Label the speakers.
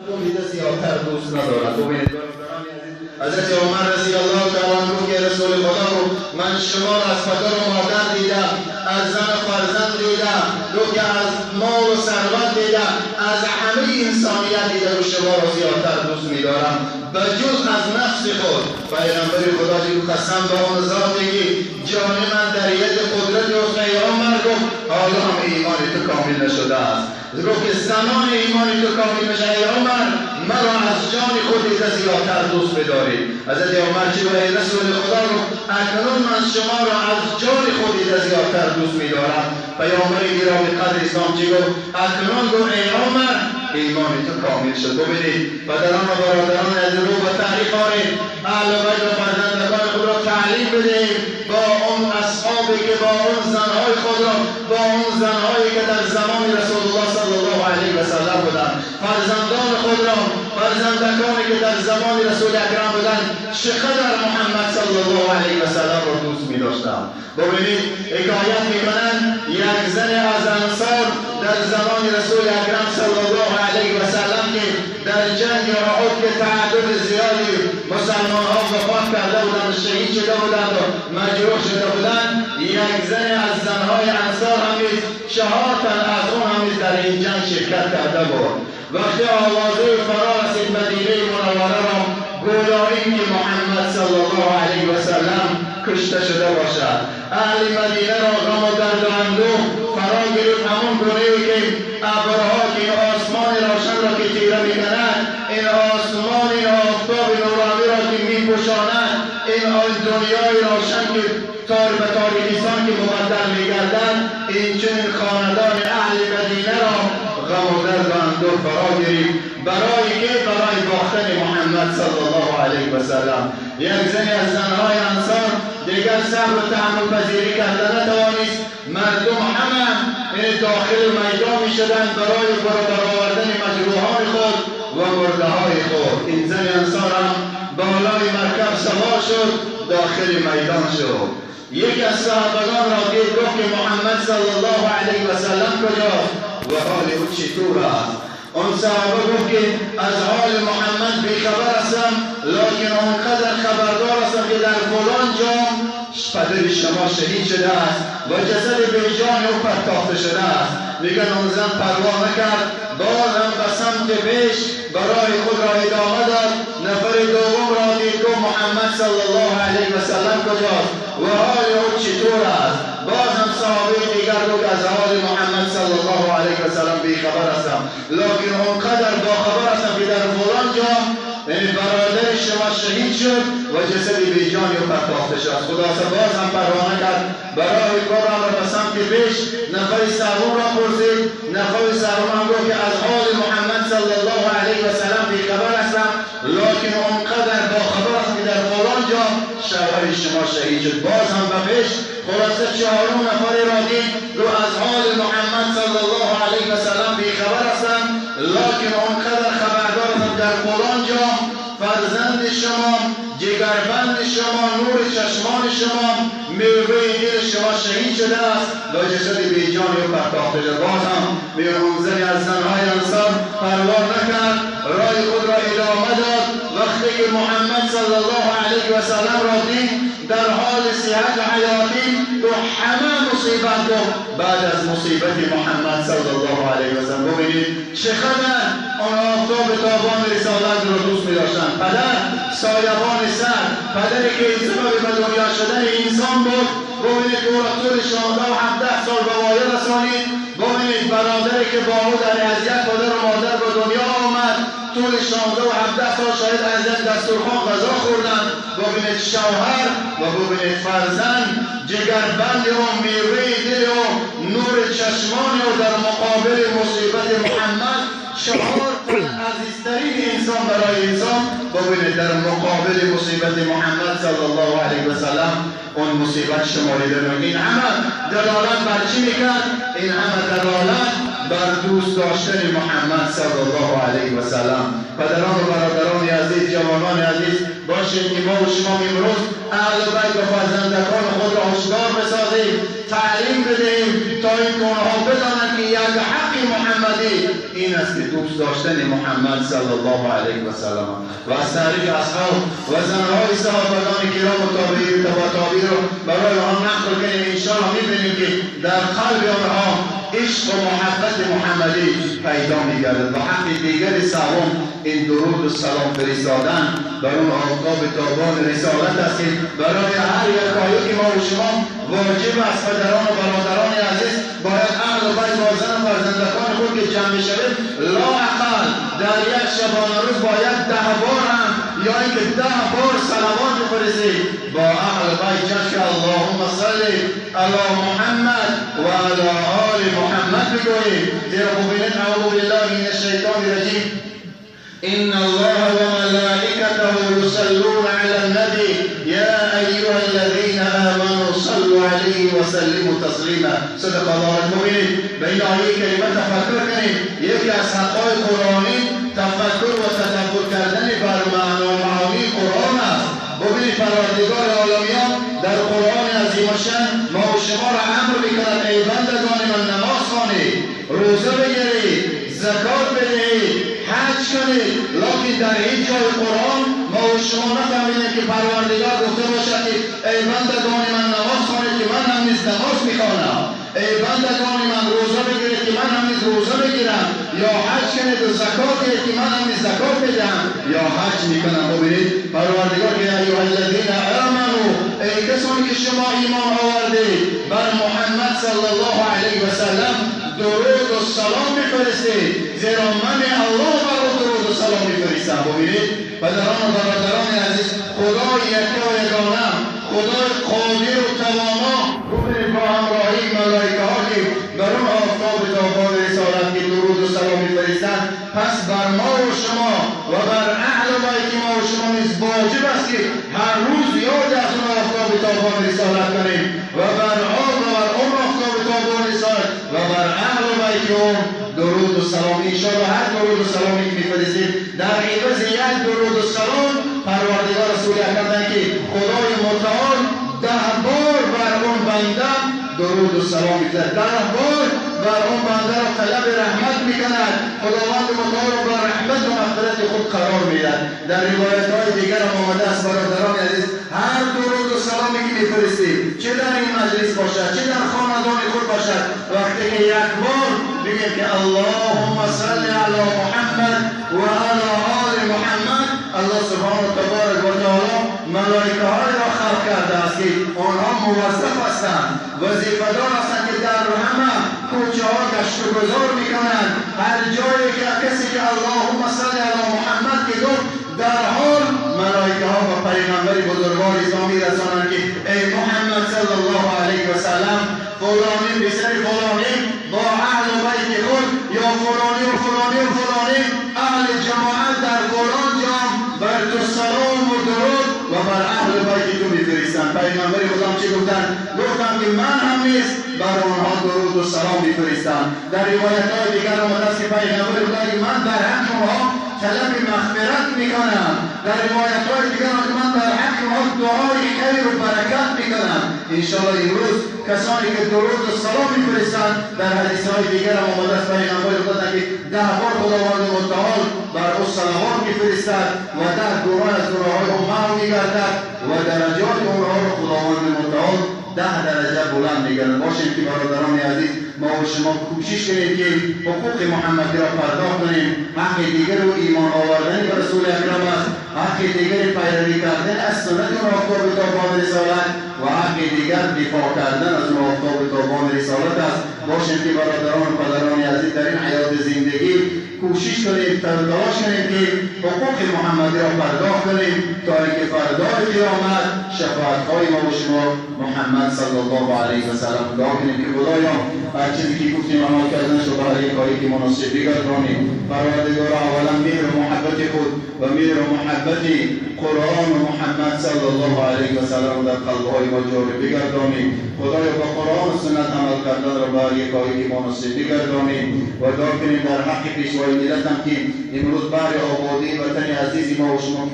Speaker 1: دیده زیادتر دوست ندارد. ببینید حضرت عمر رضی الله تعالی عنه که رسول خدا رو من شما را از پدر و مادر دیدم، از زن و فرزند دیدم، رو که از مال و ثروت دیدم، از همه انسانیت دیده و شما را زیادتر دوست می‌دارم بجز از نفس خود. پیغمبر خدا جی قسم به اون ذاتی که جان من در ید قدرت و پیامبر گفت حالا هم ایمان تو کامل نشده است. گفت که زمان ایمان تو کامل نشه ای عمر مرا از جان خود زیادتر دوست بداری. حضرت عمر چی ای رسول خدا رو اکنون من شما را از جان خود زیادتر دوست می‌دارم. پیامبر گرامی قدر اسلام چی گفت؟ اکنون گفت ای عمر ایمان تو کامل شد. ببینید پدران و برادران از رو و تحریف آرید، اهل بیت و فرزندگان خود را تعلیم بدهید با اون اصحابی که با اون زنهای خود را با اون زنهایی که در زمان رسول الله صلی الله علیه و سلم بودند، فرزندان خود را فرزندکانی که در زمان رسول اکرم بودند چقدر محمد صلی الله علیه و سلم را دوست می داشتند. ببینید حکایت میکنند یک زن از انصار در زمان رسول اکرم صلی الله علیه و سلم که در جنگ احد که تعدد زیادی مسلمان ها وفات کرده بودند، شهید شده بودند و مجروح شده بودند، یک زن از زنهای انصار همیز 4 تن از اون همیز در این جنگ شرکت کرده بود. وقتی آوازه فرا رسید مدینه منوره را گویایی که محمد صلی الله علیه و سلم کشته شده باشد، اهل مدینه را غم و درد و اندوه فرا گرفت. همون گونه‌ای که ابرها که آسمان روشن را که تیره می‌کند، این آسمان این آفتاب نورانی را که می‌پوشاند، این دنیای روشن که به تاریکیستان که مبدل می‌گردد، این چنین خاندان اهل مدینه را غم و درد و اندوه فرا گرفت. برای که برای باختن محمد صلی الله علیه و سلم. یک زن از زنهای انصار دیگر صبر و تحمل پذیری کرده نتوانست. مردم همه داخل میدان می شدند برای برآوردن مجروحان خود و مرده های خود. این زن انصار هم بالای مرکب سوار شد، داخل میدان شد. یک از صحابگان را دید، گفت که محمد صلی الله علیه و سلم کجاست و حال او چطور است؟ اون صحابه گفت که از حال محمد بیخبر هستم، لیکن اونقدر خبردار هستم که در فلان جا پدر شما شهید شده است و جسد بیجان او پرتافته شده است. میگن اون زن پروا نکرد، باز هم به سمت پیش برای خود را ادامه داد. نفر دوم را دید، گفت محمد صلی الله علیه و سلم کجاست و حال او چطور است؟ باز هم صحابه دیگر گفت از حال محمد صلی الله علیه و سلم بیخبر هستم، لیکن اونقدر باخبر هستم که در فلان جا برادر شما شهید شد و جسد بیجانی و پرتافته شد. خدا باز هم پروا نکرد، برای قرآن را به سمت پیش نفر سوم را پرسید. نفر سوم هم گفت که از حال محمد صلی الله علیه و سلم بیخبر هستم، لیکن اونقدر باخبر هستم که در فلان جا شوهر شما شهید شد. باز هم به پیش خلاصه 4 نفر را دید، رو از حال محمد صلی الله علیه و سلم بیخبر هستم، لیکن اونقدر خبردار هستم در فلان جا فرزند شما، جگربند شما، نور چشمان شما، میوه دل شما شهید شده است و جسد بیجانی و پرتافته شده. باز هم اون زنی از زنهای انصار پروا نکرد، راه خود را ادامه داد. وقتی که محمد صلی الله علیه و سلم را دید در حال صحت حیاتی و همه مصیبت گفت بعد از مصیبت محمد صلی الله علیه و سلم. ببینید چقدر آن آفتاب تابان رسالت را دوست می داشتند. پدر سایبان سر، پدری که سبب به دنیا شدن انسان بود. ببینید او را طول 16 و 17 سال به وایه رسانید. ببینید برادری که با او در اذیت پدر و مادر به دنیا آمد، طول 16 و 17 سال شاید از دسترخوان غذا خوردند. ببینید شوهر و ببینید فرزند، جگربند و میوه دل و نور چشمان و در مقابل مصیبت محمد 4 عزیزترین انسان برای انسان. ببینید در مقابل مصیبت محمد صلی الله علیه و سلم اون مصیبت شماریده نمید. این همه دلالت بر چی میکرد؟ این همه دلالت بر دوست داشتن محمد صلی الله علیه و سلم. پدران و برادران عزیز، جوانان عزیز، باشید که ما و شما امروز اهل بیت و فرزندکان خود را هشدار بسازیم، تعلیم بدهیم تا این اونها بدانند که یک حق محمدی این است که دوست داشتن محمد صلی الله علیه و سلم و از طریق اصحاب و زنهای صحابگان کرام و تابعین و تابعین رو برای آنها نقل کنیم. انشاءالله می‌بینیم که در قلب آنها عشق و محبت محمدی پیدا می‌گردد. و حق دیگر سوم این درود و سلام فرستادن بر اون آفتاب تابان رسالت است که برای هر یک ما و شما واجب است. پدران و برادران عزیز باید اهل بیت و زن و فرزندکان خود که جمع شوید لااقل در یک شبانه روز باید 10 بار هم یا اینکه 10 بار صلوات بفرستید با اهل بیت چشم اللهم صل علی محمد و علی آل محمد بگویید. زیرا ببینید اعوذ بالله من الشیطان الرجیم إن الله وملائكته يصلون على النبي يا أيها الذين آمنوا صلوا عليه وسلموا تسليما. صدق الله المؤمن. بين آیه کلمه تفکر کنیم. یکی از حقای قرآنی تفکر و تدبر کردن بر معانی قرآن است. ببینید پروردگار عالمیان در قرآن عظیم الشان ما و شما را امر میکند ای بندگان من نماز خوانید، روزه بگیرید، زکات بدهید، حج کنید. لیکن در این جای قرآن ما و شما نفهمیدیم که پروردگار گفته باشد که ای بندگان من نماز خوانید که من هم نیز نماز میخوانم، ای بندگان من روزه بگیرید که من هم نیز روزه بگیرم، یا حج کنید و زکات بدهید که من هم نیز زکات بدهم یا حج میکنم. ببینید پروردگار که ایها الذین آمنو ای کسانی که شما ایمان آوردید بر محمد صلی الله علیه و سلم درود و سلام میفرستید، زیرا من الله بر او درود و سلام میفرستم. ببینید پدران و برادران عزیز خدای یکی و یگانه، خدای قادر و توانا، ببینید با همراهی ملائکه ها که بر اون آفتاب تابان رسالت که درود و سلام میفرستند، پس بر ما و شما و بر اهل بیت ما و شما نیز واجب است که هر روز یاد از اون آفتاب تابان رسالت کنیم و بر آن و بر اون آفتاب تابان رسالت و بر اهل بیت اون درود و سلام. انشاءالله هر درود و سلامی که میفرستید در عوض یک درود و سلام پروردگار رسول اکرم که خدای متعال 10 بار بر اون بنده درود و سلام میفرستد، 10 بار بر اون بنده را طلب رحمت میکند. خداوند متعال بر رحمت و مغفرت خود قرار میدهد. در روایت های دیگر هم آمده است برادران عزیز هر درود و سلامی که میفرستید چه در این مجلس باشد چه در خاندان خود باشد وقتی که یک بار بگید که اللهم صل علی محمد و علی آل محمد، الله سبحانه و تبارک و تعالی ملائکه های را خلق کرده است که آنها موظف هستند، وظیفه‌دار هستند که در همه کوچه ها گشت و گذار میکنند. هر جایی که کسی که اللهم صل علی محمد که گفت در حال ملائکه ها و پیغمبر بزرگوار اسلامی رسانند که ای محمد صلی الله علیه و سلم فلانی پسر فلانی با اهل بیت خود یا فلانی و فلانی و فلانی اهل جماعت در فلان جام بر تو سلام و درود و بر اهل بیت تو میفرستند. پیغمبر خدا چی گفتند؟ گفتند که من هم نیز بر آنها درود و سلام میفرستم. در روایت های دیگر آمده است که پیغمبر خدا که من در حق شما طلب مغفرت میکنم، در روایت های دیگر که من در حق شما دعای خیر و برکت میکنم. انشاءالله امروز کسانی که درود و سلام میفرستند در حدیث های دیگر هم آمده است پیغمبر خدا که 10 بار خداوند متعال بر او صلوات میفرستد و 10 گناه از گناههای او محو میگردد و درجات اونها را خداوند متعال 10 درجه بلند میگردد. باشیم که برادران عزیز ما و شما کوشش کنیم که حقوق محمدی را پرداخت کنیم. حق دیگر و ایمان آوردن به رسول اکرم است، حق دیگر پیروی کردن از سنت اون آفتاب تابان رسالت و حق دیگر دفاع کردن از اون آفتاب تابان رسالت است. باشیم که برادران و پدران عزیز در این حیات زندگی کوشش کنیم تلاش کنیم که حقوق محمدی را پرداخت کنیم تا اینکه فردای قیامت شفاعت‌های ما و شما محمد صلی الله علیه و سلم دعا کنیم که خدایا هر چیزی که گفتیم عمل کردن شو برای کاری که مناسب بگردانیم. پروردگار اولا مهر و محبت خود و مهر و محبت قرآن و محمد صلی الله علیه و سلم در قلب‌های ما جاری بگردانیم. خدایا با قرآن و سنت عمل کردن را برای کاری که مناسب بگردانیم و دعا کنیم در حق پیشوای ملت هم که امروز برای آبادی وطن عزیز ما و شما